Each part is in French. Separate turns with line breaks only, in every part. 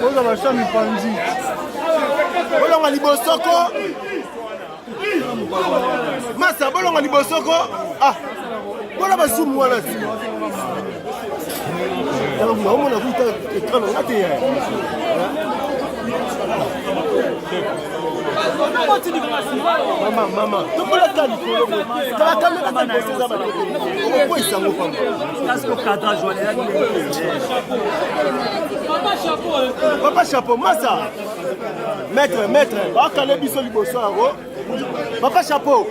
Oza mashami panzi. Bolonga libosoko. Masa bolonga libosoko. Ah. Bola basumu wana ti. Alors on a vu écran là t'es. Mama. Tu peux la tali. La caméra va passer ça va. Pourquoi ils s'en vont? Parce que cadre joie là. Papa chapeau, massa. Maître. Ba kale biso liboso aro. Papa chapeau.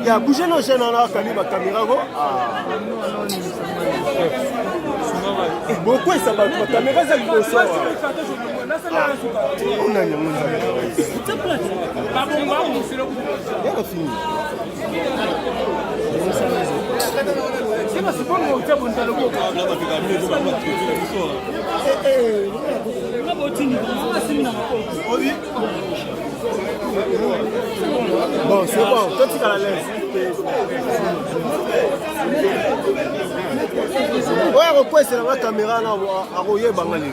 Il a bougé nos chaînes là, la caméra. Beaucoup ça va, la caméra ça liboso. On a une bon, c'est bon, toi tu vas la laisse. Ouais, pourquoi c'est la caméra là à royer bangali.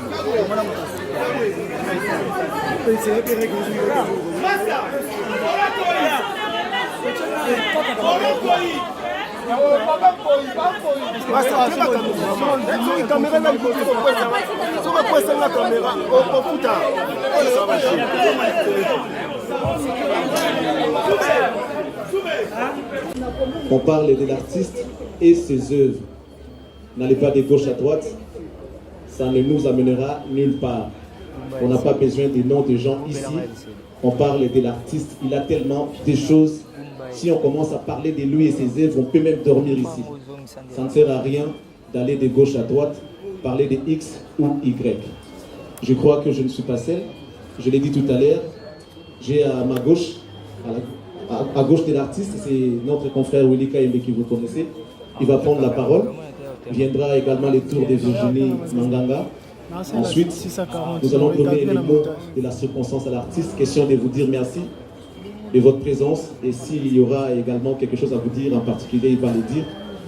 On parle de l'artiste et ses œuvres. N'allez pas de gauche à droite, ça ne nous amènera nulle part. On n'a pas besoin des noms de gens ici. On parle de l'artiste, il a tellement de choses. Si on commence à parler de lui et ses œuvres, on peut même dormir ici. Ça ne sert à rien d'aller de gauche à droite, parler de X ou Y. Je crois que je ne suis pas seul. Je l'ai dit tout à l'heure. J'ai à ma gauche, à gauche de l'artiste, c'est notre confrère Willy Kaimbe que vous connaissez. Il va prendre la parole. Viendra également le tour de Virginie Manganga. Ensuite, nous allons donner les mots de la circonstance à l'artiste. Question de vous dire merci de votre présence. Et s'il y aura également quelque chose à vous dire en particulier, il va le dire.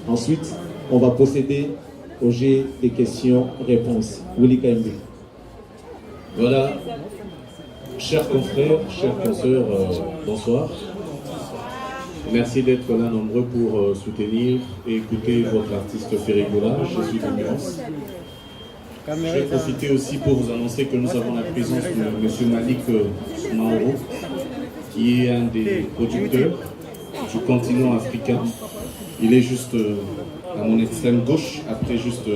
Ensuite, on va procéder au jet des questions-réponses. Willy Kaimbe.
Voilà, chers confrères, chers consoeurs, bonsoir. Merci d'être là nombreux pour soutenir et écouter votre artiste Ferrigola. Je suis Dominos. Je vais profiter aussi pour vous annoncer que nous avons la présence de M. Malik Mauro, qui est un des producteurs du continent africain. Il est juste à mon extrême gauche, après juste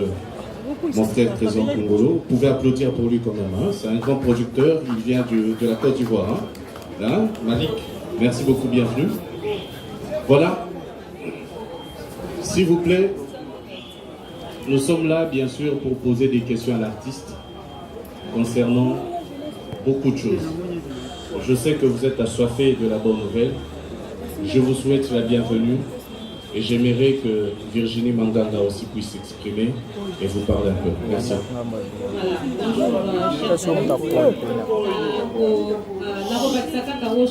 mon frère Trésor Congolo. Vous pouvez applaudir pour lui quand même. Hein. C'est un grand producteur, il vient de la Côte d'Ivoire. Hein. Là, Malik, merci beaucoup, bienvenue. Voilà, s'il vous plaît, nous sommes là bien sûr pour poser des questions à l'artiste concernant beaucoup de choses. Je sais que vous êtes assoiffés de la bonne nouvelle. Je vous souhaite la bienvenue et j'aimerais que Virginie Manganga aussi puisse s'exprimer et vous parler un peu. Merci.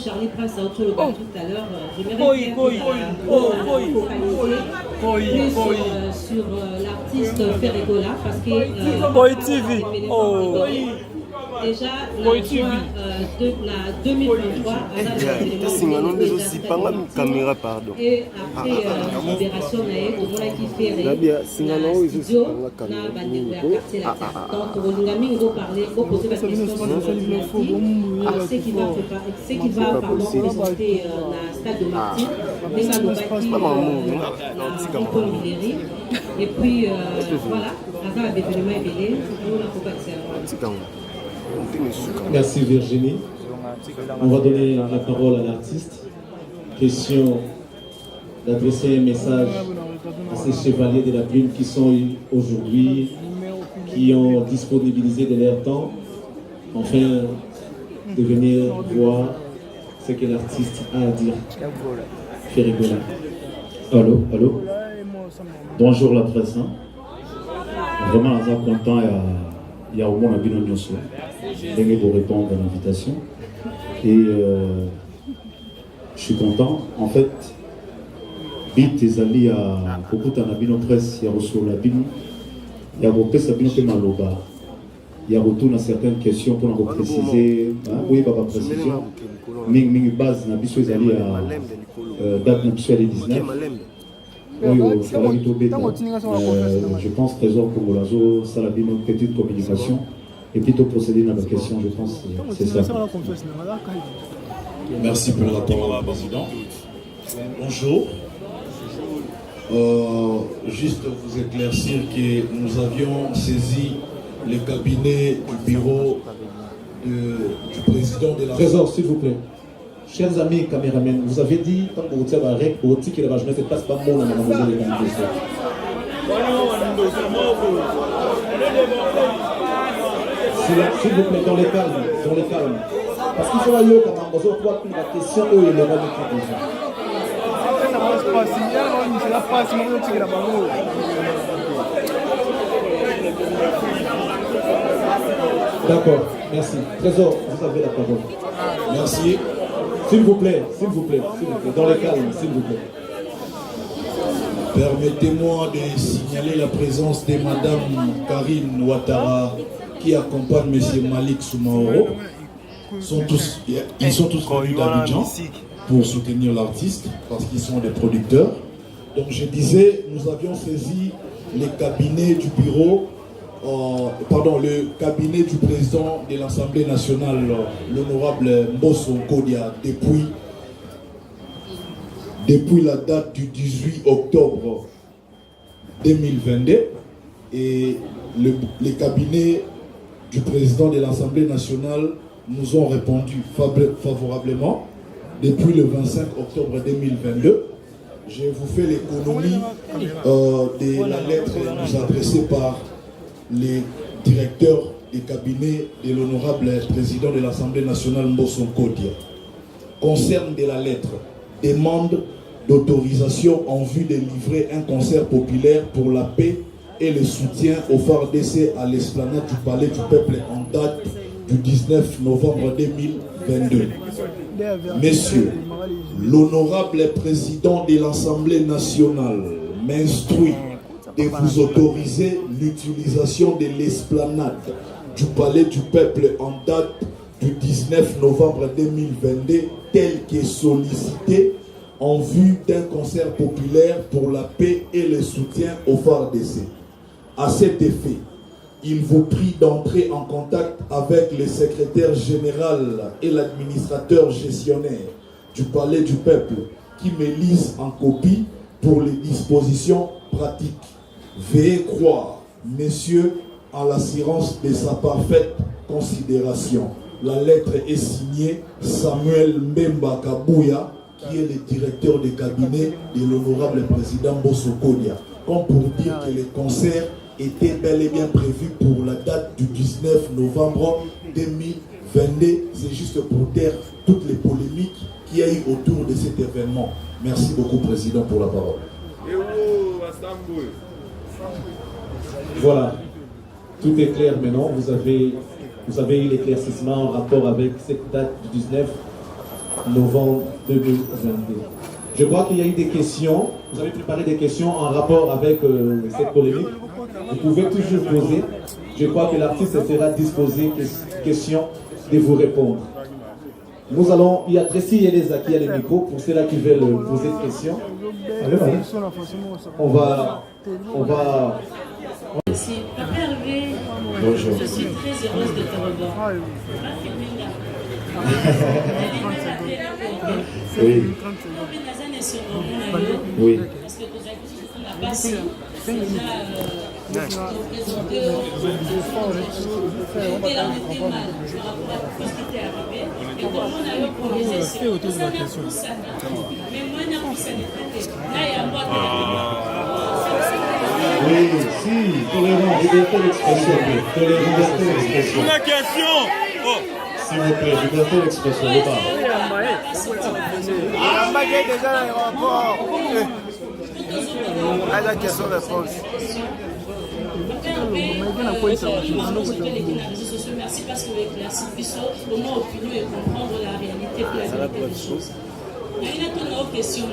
Charlie Prince a tout à l'heure. J'aimerais sur l'artiste Ferrigola parce que déjà la 2023 et après la libération qui fait studio na bandeko ya quartier la donc Rolingami va parler pour poser la question ce qui va présenter la stade de Martin et puis voilà avant l'événement est belé
Merci Virginie. On va donner la parole à l'artiste. Question d'adresser un message à ces chevaliers de la plume qui sont aujourd'hui, qui ont disponibilisé de leur temps, afin de venir voir ce que l'artiste a à dire. Ferrigola.
Allô. Bonjour la presse.
Vraiment, je suis content. Il y a au moins un bilan de soi. Je vais vous répondre à l'invitation. Et je suis content. En fait, vite, les alliés à beaucoup de nabino presse, il y a reçu la bino. Il y a repris sa bino maloba. Il y a retour à certaines questions pour nous préciser. Oui, pas précision. Ming base na biso les alliés à date na biso les 19. Je pense Trésor Congolazo, ça la une petite communication et plutôt procéder dans la question, je pense c'est ça.
Merci pour la parole, Président. Bonjour. Juste vous éclaircir que nous avions saisi le cabinet du bureau du président de la...
Trésor, s'il vous plaît. Chers amis caméramens, vous avez dit, quand vous êtes à REC, vous dites que la jeunesse ne passe pas bon dans la maison de communication. S'il vous plaît, dans les calmes. Parce qu'il faut aller comme un besoin, toi, la question, eux, ils le remettent déjà. D'accord, merci. Trésor, vous avez la parole.
Merci.
S'il vous plaît, dans les calmes, s'il vous plaît.
Permettez-moi de signaler la présence de Madame Karine Ouattara qui accompagne M. Malik Soumaoro. Ils sont tous venus d'Abidjan pour soutenir l'artiste parce qu'ils sont des producteurs. Donc je disais, nous avions saisi les cabinets du bureau, le cabinet du président de l'Assemblée nationale, l'honorable Mbosso Kodia, depuis la date du 18 octobre 2022, et les cabinets du président de l'Assemblée nationale nous ont répondu favorablement depuis le 25 octobre 2022. Je vous fais l'économie de la lettre nous adressée par les directeurs des cabinets de l'honorable président de l'Assemblée nationale Mbosso Kodia. Concerne de la lettre, demande d'autorisation en vue de livrer un concert populaire pour la paix et le soutien au FARDC à l'esplanade du Palais du Peuple en date du 19 novembre 2022. Messieurs, l'honorable président de l'Assemblée nationale m'instruit de vous autoriser l'utilisation de l'esplanade du Palais du Peuple en date du 19 novembre 2022 tel que sollicité en vue d'un concert populaire pour la paix et le soutien au FARDC. À cet effet, il vous prie d'entrer en contact avec le secrétaire général et l'administrateur gestionnaire du Palais du Peuple qui me lisent en copie pour les dispositions pratiques. Veuillez croire, messieurs, en l'assurance de sa parfaite considération. La lettre est signée Samuel Mbemba Kabouya, qui est le directeur de cabinet de l'honorable président Mbosso Kodia. Comme pour dire que le concert était bel et bien prévu pour la date du 19 novembre 2022. C'est juste pour taire toutes les polémiques qu'il y a eu autour de cet événement. Merci beaucoup, Président, pour la parole.
Voilà, tout est clair maintenant. Vous avez eu l'éclaircissement en rapport avec cette date du 19 novembre 2022. Je crois qu'il y a eu des questions. Vous avez préparé des questions en rapport avec cette polémique. Vous pouvez toujours poser. Je crois que l'artiste sera disposé question de vous répondre. Nous allons, il y a Tracy et Elisa qui a le micro pour ceux-là qui veulent poser des questions. Allez. On va.
Merci. Papa Hervé,
Bonjour.
je suis très heureuse de te revoir.
Oui. Oui.
Parce que la base, c'est déjà représenté. Et là, on était mal par rapport à ce qui était arrivé. Et comment on a eu pour les essais. Tout ça n'a plus ça. Mais moi, n'a plus ça. Là, il y a moi
Oui, si, tolérance, liberté d'expression. Liberté d'expression.
La question.
S'il vous plaît, liberté d'expression.
La baguette déjà dans l'aéroport. la question-réponse.
Merci parce que vous éclaircissez au moins opinion et comprendre la réalité et la vérité des choses. Il y a une autre question.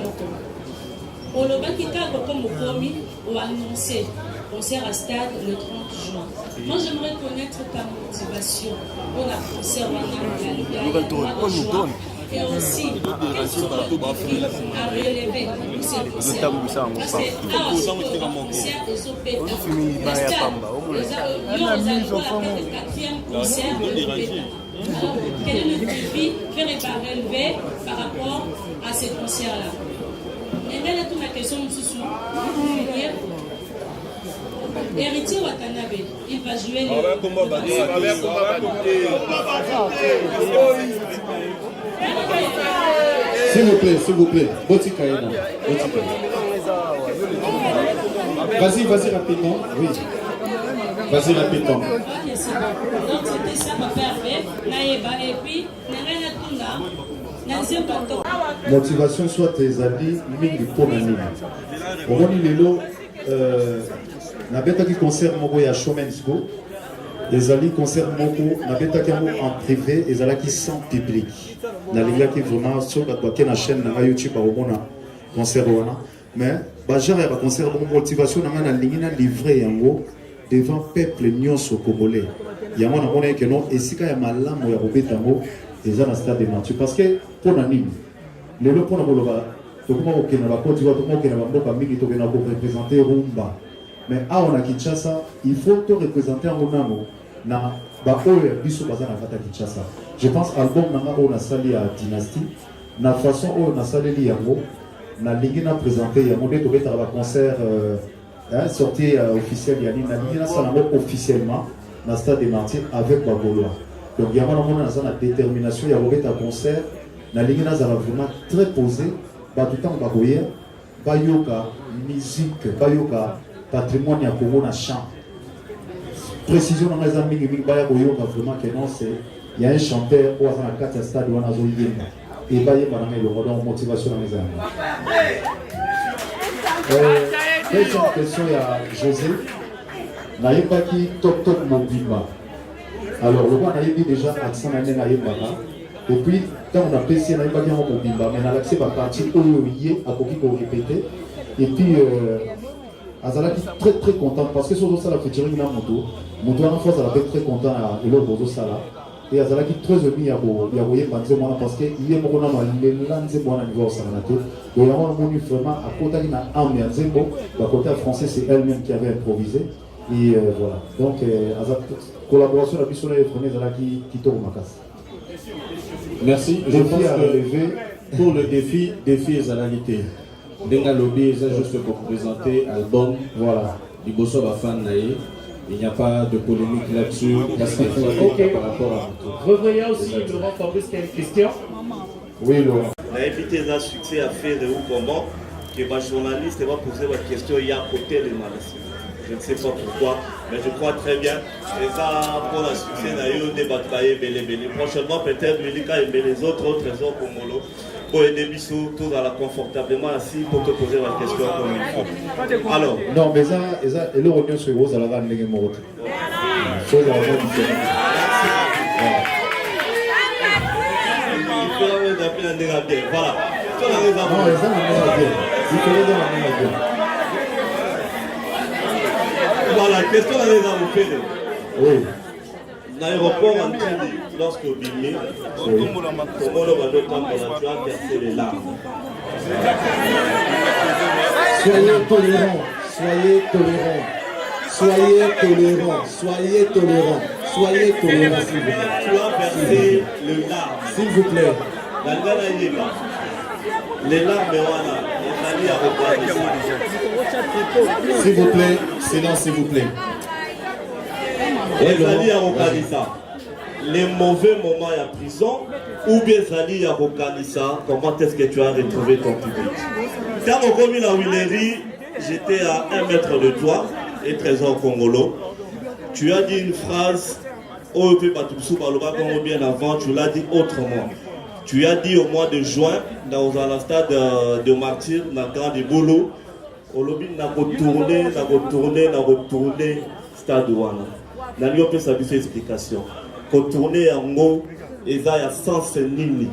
Pour le bac qui cadre comme au premier, on va annoncer concert à Stade le 30 juin. Moi, j'aimerais connaître ta motivation pour la concert et aussi, quels sont les défis à relever pour ces concerts? Parce que là aussi, pour un concert, ils ont pété. Le Stade, il y a le quatrième concert de l'Opéta. Quel est le défi que va relever par rapport à ces concerts-là? Et là, toute la question, nous sous Héritier Watanabe, il va jouer
S'il vous plaît. Vas-y rapidement. Oui. Vas-y rapidement.
Donc c'était ça, ma père, et puis,
motivation soit tes amis, mingi pour nani. Au moins lelo, na beta qui concert moko ya Shomensco, les amis concert moko na beta qui en privé, les amis qui sont publics. Na linga qui vraiment sur la chaîne na YouTube au mona concert wana, mais bajar ya concert bon motivation na lingi na livré yango devant peuple nyonso congolais. Yango na mona que non esika ya malamu ya robetango. Les gens stade de Mathieu parce que pour Nani, les gens pour Namoloba, tout le monde qui n'a pas côté, tout le monde qui n'a pas mis, tout le monde qui représenter Rumba. Mais à on a Kinshasa, il faut te représenter en Onamo. Na ba oya biso bazana fata Kinshasa. Je pense album nanga on a sali à Dynastie, na façon on a sali yango, na lingi na présenter yango de tobe ta concert sortie officielle yani na lingi na sala officiellement na stade de Mathieu avec Bagoloa. Donc il y a une détermination, il y a un concert, la ligne est vraiment très posée, tout le temps bayoka musique, bayoka patrimoine ya Congo na chant. Précision dans les amis qui bayoka vraiment que non c'est il y a un chanteur au dans la 4 stade où on a zoyemba et bayoka na le rodon motivation dans les amis. Deuxième question il y a José. Na yeba qui top mobimba. Alors, le roi a dit déjà accent à et puis, quand on a passé, on a pas bien au bimba, mais on a l'accès à partir où il est à côté pour répéter. Et puis, Azala qui est très très content parce que sur le sala featuring na moto en face elle est très content et le bozo sala et Azala qui est très heureux à voyer panze moi parce que il est beaucoup na il lanze moi niveau sala na tout. Et là on a vraiment à côté na ame ya Zembo, la côté français c'est elle-même qui avait improvisé. Et voilà. Donc, collaboration avec Bissola et Froné qui tourne ma casse.
Merci. Je pense que pour le défi Zanalité, Denga Lobby, c'est juste pour présenter l'album. Voilà. Liboso Bafan Naye. Il n'y a pas de polémique là-dessus.
Ok. Par rapport à Revoyons aussi Laurent Fabrice qui a une question.
Oui, Laurent.
On a évité un succès à faire de où comment que ma journaliste va poser la question il y a côté de Malassi. Je ne sais pas pourquoi, mais je crois très bien. Et ça, pour le succès, il y a eu des batailles belé. Prochainement, peut-être, Milika et les autres trésors Congolo pour aider Bissou, tout dans la confortablement assis pour te poser la question comme il faut. Alors.
Non, mais ça, et le revient sur vous, ça va aller mort. Chose vraiment différente.
Il faut la mettre à bien. Voilà. Non,
les gens ne bien. Il faut les donner à bien.
Voilà, question à les faire.
Oui.
L'aéroport en Tchadi, lorsque Bimé, comment le radeau tombe dans la verser les larmes.
Soyez tolérants, soyez tolérants, soyez tolérants, soyez tolérants, soyez tolérants, s'il vous plaît.
Tu as versé les larmes.
S'il vous plaît.
Les larmes, voilà, les alliés à regarder.
S'il vous plaît, silence, s'il vous plaît.
Les alliés à regarder ça. Les mauvais moments à prison, ou bien les alliés à regarder ça, comment est-ce que tu as retrouvé ton public? Quand on commis la Willerie, j'étais à 1 mètre de toi, et trésor Congolo. Tu as dit une phrase, oh, bien avant, tu l'as dit autrement. Tu as dit au mois de juin, dans un stade de Martyr, dans le camp de Bolo, au lobby n'a retourné stade wana. N'a lieu peut s'abuser explication. Retourner en haut et ça y a sens nini.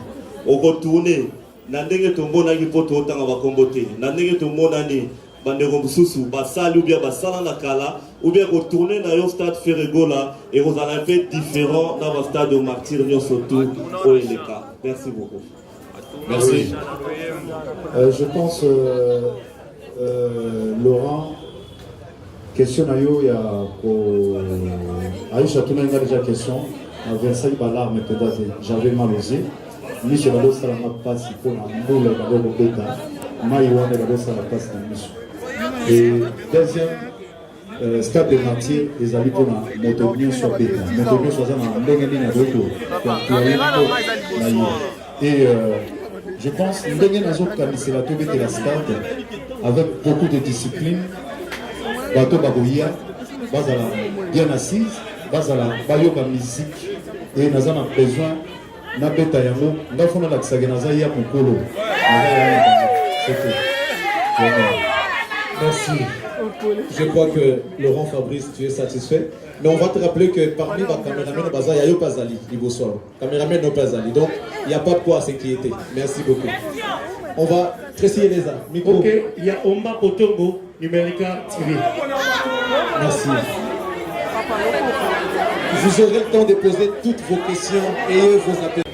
Au retourner, n'a ndenge tombo na kipoto tanga bakombote. N'a ndenge tombo na ni bandeko mususu basali ou bien basala na kala ou bien retourner dans le stade Ferregola et vous allez un peu différent dans le stade de Martyr Nyosotou au LK. Merci beaucoup.
Merci.
Je pense, Laurent, question à yo, il y a Aïcha Touna déjà question. À Versailles, l'alarme peut-être, j'avais mal osé. Michel Balo, ça n'a pas si pour la moule, la bonne bêta. Maïwan, la bonne, ça n'a pas si pour Michel. Et deuxième, stade de Martyr, les amis pour la motobion sur bêta. Motobion sur ça, on a un à retour. Et je pense que nous la stade avec beaucoup de discipline. Bateau Bagoya, Bazala bien assise, Bazala Bayoba musique. Et nous avons besoin de bêta yango. Nous avons la Tsaganazaïa Mokolo.
Merci. Je crois que Laurent Fabrice, tu es satisfait. Mais on va te rappeler que parmi les caméramans, il y a Yopazali, Ibosoir. Caméraman Nopazali. Donc, il n'y a pas de quoi s'inquiéter. Merci beaucoup. On va préciser les arts. Micro.
Ok, il y a Omba Potongo, Numérica TV.
Merci. Vous aurez le temps de poser toutes vos questions et vos appels.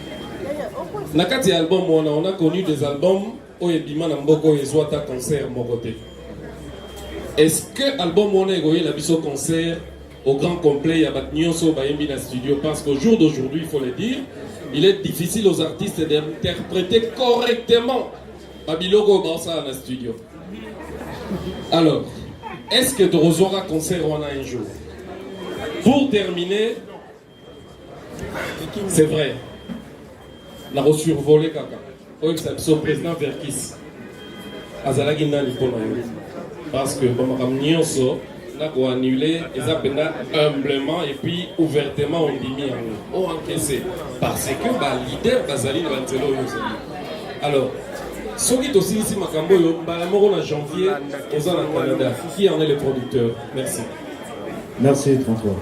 Nakati album, on a connu des albums où il y a Mboko et Zwata concert mon côté. Est-ce que l'album on a eu la biso concert au grand complet, il y a Nyonso Bayembi dans le studio? Parce qu'au jour d'aujourd'hui, il faut le dire, il est difficile aux artistes d'interpréter correctement Babiloko Barça dans le studio. Alors, est-ce que tu auras concert on a un jour? Pour terminer, c'est vrai, la resurvolé Kaka. Oui, c'est le président Verkis. Azalagi Nani pour parce que comme Nyonso, on a annulé, ils ont humblement et puis ouvertement on dit on encaissé. Parce que le leader Bazali Vantelo alors, ce qui est aussi ici, Makambo, en janvier, aux au Canada. Qui en est le producteur? Merci.
Merci, François.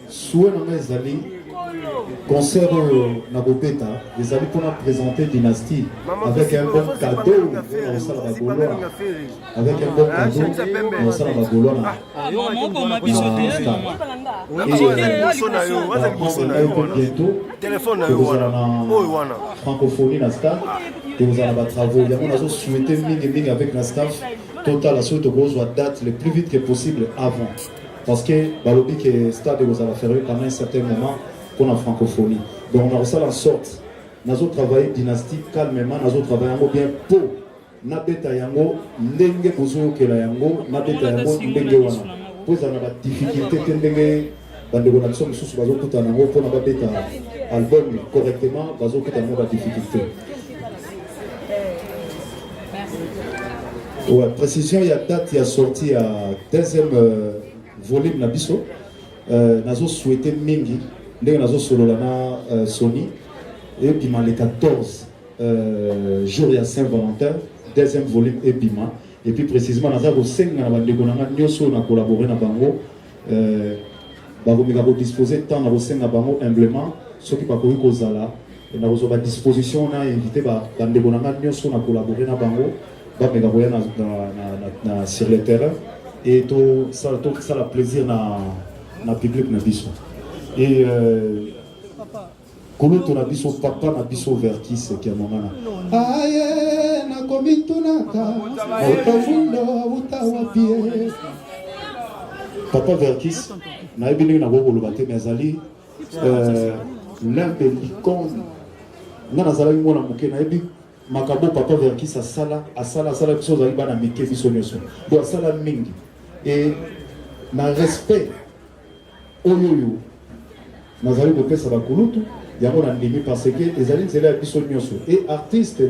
Souhait dans les concert Nabopeta, les amis pour présenter Dynastie avec un bon cadeau au Salvador, avec un bon cadeau au Salvador. Et vous allez en francophonie dans le stade, et vous allez en travaux. On a souhaité ming avec la staff total à ce que vous date le plus vite que possible avant. Parce que le stade vous allez faire pendant un certain moment pour la francophonie. Donc on a reçu en sorte, nous avons travaillé dynastique calmement, nous avons travaillé bien pour Nabeta Yango, Ndenge Bozo Kela Yango, Nabeta Yango, Ndenge Wana. Pour ça, on a des difficultés, Ndenge, Bandego Naxon, sous Bazo Kutanango, pour Nabeta album correctement, Bazo Kutanango, la difficulté. Ouais, précision, il y a date, il y a sorti à deuxième volume Nabiso. Nous avons souhaité Mingi. Nous avons solo Sony et puis les 14 jours de Saint-Valentin, deuxième volume et Bima. Et puis précisément, nous avons 5 ans collaboré avec Bango. Nous avons disposé de temps, nous avons 5 ans humblement, ceux qui ont Kozala. Nous avons à disposition, on a invité à collaborer avec Bango, sur le terrain. Et tout ça a plaisir dans le public. Et Kolo na biso papa na biso Verkis qui a moment aye na komitunaka otavundo utawapie papa Verkis na ebini na boko lobate mezali l'un des icônes na nazala mona muke na ebi makabo papa Verkis asala biso zali bana mike biso nyoso bo asala mingi et na respect oyoyo nazali kopesa bakulutu yango na ndimi parce que ezali nzela ya biso nyonso et artiste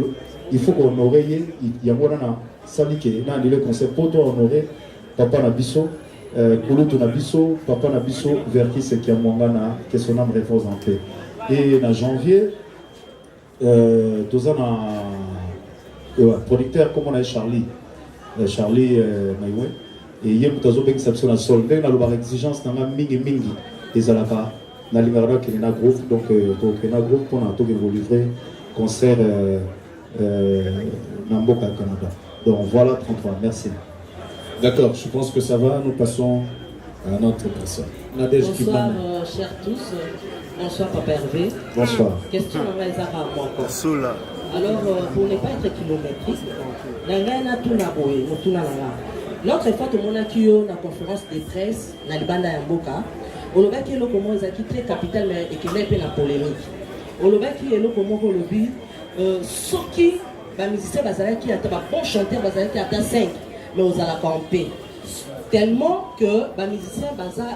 il faut qu'on honorer yango na sali ke na ndile concert poto honorer papa na biso kulutu na biso papa na biso Verkis qui a mwangana que son âme repose en paix. Et na janvier toza producteur comme on a Charlie Maïwe et il y a une exception à sol mais on a l'exigence dans la mingi et alaka na lingara qui na groupe donc na groupe pour nous vous livrer concert Namboka Canada. Donc voilà 33, merci.
D'accord, je pense que ça va, nous passons à notre personne.
Bonsoir chers tous, bonsoir Papa Hervé.
Bonsoir.
Question à moi encore. Alors pour ne pas être kilométrique, l'autre fois tout le monde a eu la conférence de presse dans le banda Mboka, on a vu que comment ils ont quitté capital et qu'il y a la polémique. On a vu que comment on l'a vu, ceux qui les musiciens qui ont bon chanteur qui ont 5 mais aux allons camper tellement que les musiciens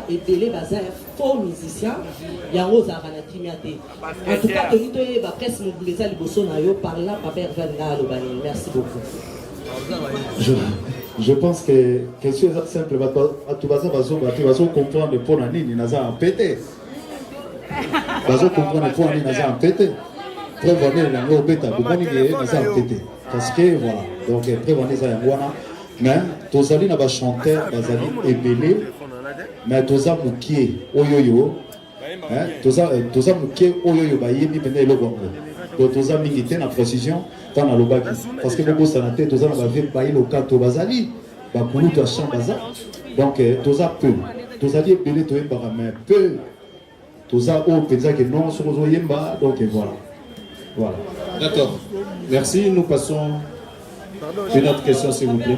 et belé faux musiciens il y a aux avanati en tout cas tenu to ba presse mobiliser liboso na yo par là Papa Hervé na lobani. Merci beaucoup.
Je pense que question est simple tu vas comprendre pour nini naza en pété vas comprendre pour nini naza en pété prévoir la no beta pour nini naza en pété parce que voilà donc prévoir ça yangwana mais tozali na ba chanteur bazali ebelé mais toza mukie oyoyo toza mukie oyoyo bayembi pene eloko donc toza mingi te na précision tant na lobaki parce que beaucoup ça na tête toza na ba ville bayi lokato bazali ba kulu to champ baza donc toza peu tozali ebelé to yemba mais peu toza o penza que non sur zo yemba donc voilà.
D'accord, merci, nous passons une autre question s'il vous plaît.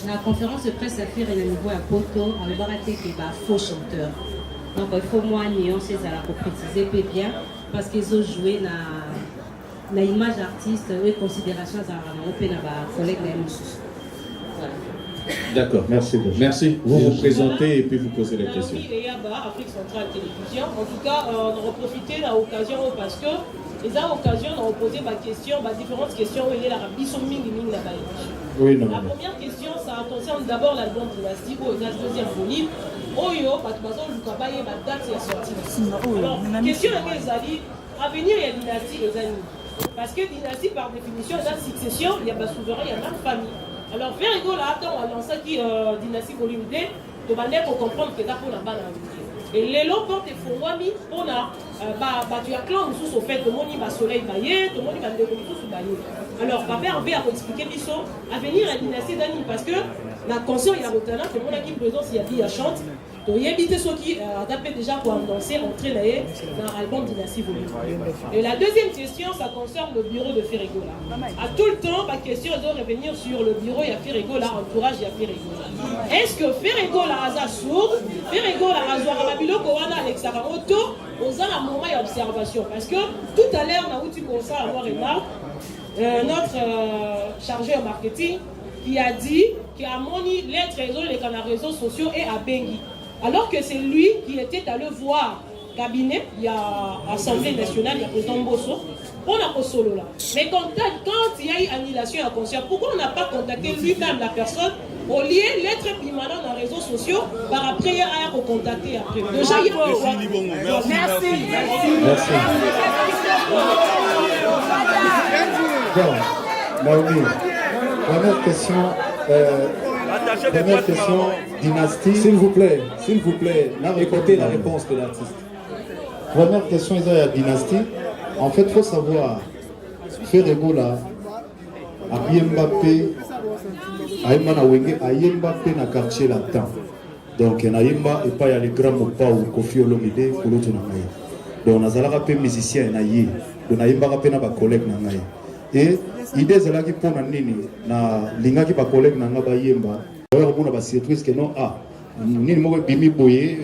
La conférence de presse à faire un niveau à Poto, on va rater qu'il y a faux chanteur. Donc il faut moins nuancer ça pour préciser bien parce qu'ils ont joué na image artiste et considération à nos collègues.
D'accord, merci. Merci. Vous vous présentez et puis vous posez la question.
Afrique Centrale Télévision. En tout cas, on a profité de l'occasion parce que les occasions ont posé différentes questions où il y a la
oui, non,
la première question, ça concerne d'abord l'album Dynastie au deuxième volume. Oyo, la date est sortie. Alors, question à venir, il y a Dynastie les amis. Parce que Dynastie, par définition, il y a succession, il y a souverain, il y a même famille. Alors, vers Ego, là, on a lancé Dynastie volume 2, pour comprendre que c'est pour la balle. Et les lots portent des fourmis, on a tu as clan sous au fait de mon soleil baillé, de mon sous baillé. Alors, Papa Hervé a expliqué Bisso à venir à Dynastie d'Annie parce que la conscience il a retenu que mon équipe présence il y a dit à chante. Donc il y a évité ceux qui a tapé déjà pour danser, entrer dans l'album Dynastie volume. Et la deuxième question, ça concerne le bureau de Ferregola. À tout le temps, ma question doit revenir sur le bureau, il y a Ferregola, entourage, il y a Ferregola. Est-ce que Ferregola a sourd, Ferregola a Zoara Biloko, Alex Aramoto, aux un moment et observation? Parce que tout à l'heure, on a eu comme ça à voir notre chargé au marketing qui a dit qu'il a moni les trésors, les réseaux sociaux et à Bengi. Alors que c'est lui qui était allé voir cabinet, il y a Assemblée nationale, il y a président Bosso, on a pas solo là. Mais quand il y a eu annulation à concert, pourquoi on n'a pas contacté lui-même la personne au lieu d'être permanent dans les réseaux sociaux, par après il y a à contacter après. Déjà, il y a merci.
Bon, Naomi, première question, Dynastie. S'il vous plaît, écoutez la réponse de l'artiste. Première question, il y a Dynastie. En fait, il faut savoir, Ferregola, à Yembappé, à Yembappé, na quartier latin. Donc, na Yemba, et pas y a les grands mots ou Kofi Olomide, pour l'autre nangaï. Donc, on a zalaka musicien na yé. Donc, na Yemba na ba collègue nangaï. Et idée zalaki pour na nini na lingaki ba collègue nanga ba Yemba. Alors, on a ba surprise que non ni mo bimi boye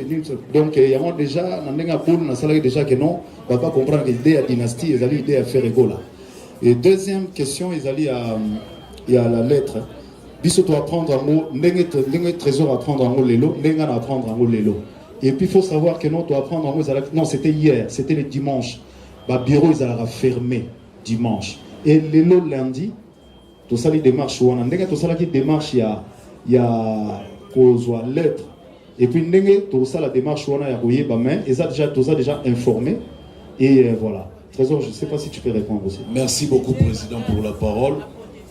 donc il y a déjà na ndenga pour na salaki déjà que non on va pas comprendre que l'idée à Dynastie ils allaient l'idée à Ferregola. Et deuxième question ils allaient il y a la lettre biso to apprendre un mot ndenga trésor apprendre un mot lelo ndenga na apprendre un mot lelo. Et puis il faut savoir que non to apprendre un mot non c'était hier, c'était le dimanche. Ba bureau ils allaient fermer dimanche et lelo lundi to sali démarche wana ndenga to salaki démarche il y a kozwa lettre Et puis tout ça, la démarche on a envoyé main, et ça déjà informé. Et voilà. Trésor, je ne sais pas si tu peux répondre aussi.
Merci beaucoup, Président, pour la parole.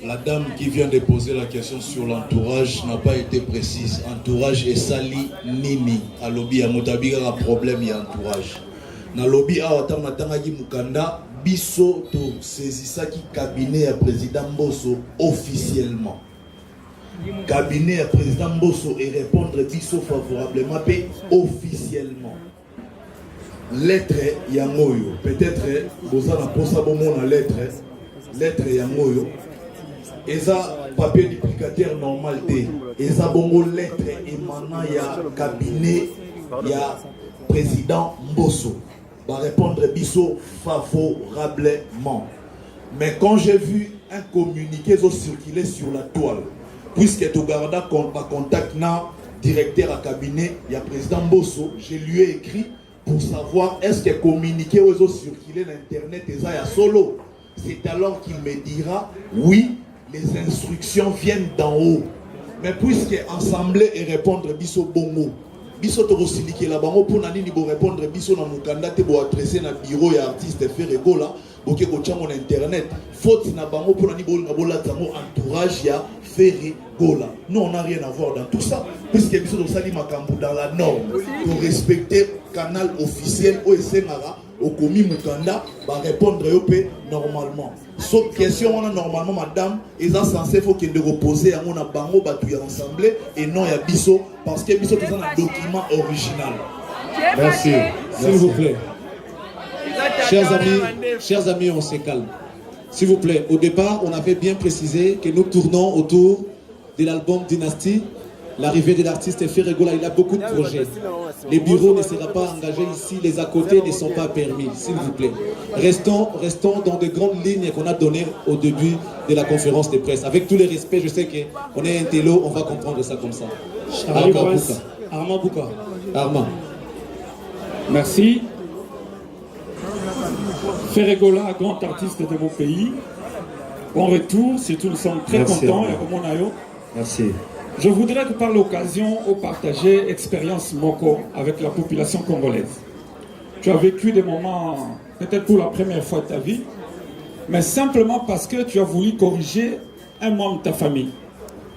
La dame qui vient de poser la question sur l'entourage n'a pas été précise. Entourage et sali nini. À lobby à Motabiga, un problème, il y a entourage. Na lobby à Watamatangagi Mukanda, biso to saisissaki cabinet à président Mbosso officiellement. Cabinet à président Mbosso et répondre biso favorablement paix officiellement. Lettre Yangoyo. Peut-être vous avez posé la lettre Yangoyo. Et ça, papier duplicataire normal, et ça, bongo lettre émanant ya cabinet, ya président Mbosso, va répondre biso favorablement. Mais quand j'ai vu un communiqué circuler sur la toile, puisque tu gardes contact na directeur à cabinet, ya président Mbosso, je lui ai écrit pour savoir est-ce que communiqué aux circuler sur internet et ça ya solo. C'est alors qu'il me dira oui. Les instructions viennent d'en haut. Mais puisque assembler et répondre biso bongo, biso to rosiliki la bango pour nani ni bo répondre biso na mukanda te bo adresser na bureau ya artiste faire gola, boke ko tchango na internet. Faute na bango pour nani bo na bola tango entourage ya faire gola. Nous on n'a rien à voir dans tout ça puisque biso to sali makambu dans la norme. Pour respecter canal officiel OSNara au commis mukanda va répondre normalement. Sauf question, on a normalement, madame, ils sont censés faut qu'il reposer à mon bango battu ensemble et non il y a biso parce que biso c'est un document original.
Merci. S'il vous plaît. Chers amis, on se calme. S'il vous plaît, au départ, on avait bien précisé que nous tournons autour de l'album Dynastie. L'arrivée de l'artiste Ferregola, il a beaucoup de projets. Les bureaux ne seront pas engagés ici, les à côté ne sont pas permis, s'il vous plaît. Restons dans de grandes lignes qu'on a données au début de la conférence de presse. Avec tous les respects, je sais qu'on est un télo, on va comprendre ça comme ça. Armand Bouka. Armand.
Merci. Ferregola, grand artiste de mon pays. Bon retour, surtout nous sommes très contents.
Merci.
Je voudrais que par l'occasion, on partager expérience Moko avec la population congolaise. Tu as vécu des moments, peut-être pour la première fois de ta vie, mais simplement parce que tu as voulu corriger un membre de ta famille.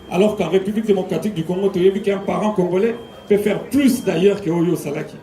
Alors qu'en République démocratique du Congo, tu as vu qu'un parent congolais peut faire plus d'ailleurs que Oyo Salaki.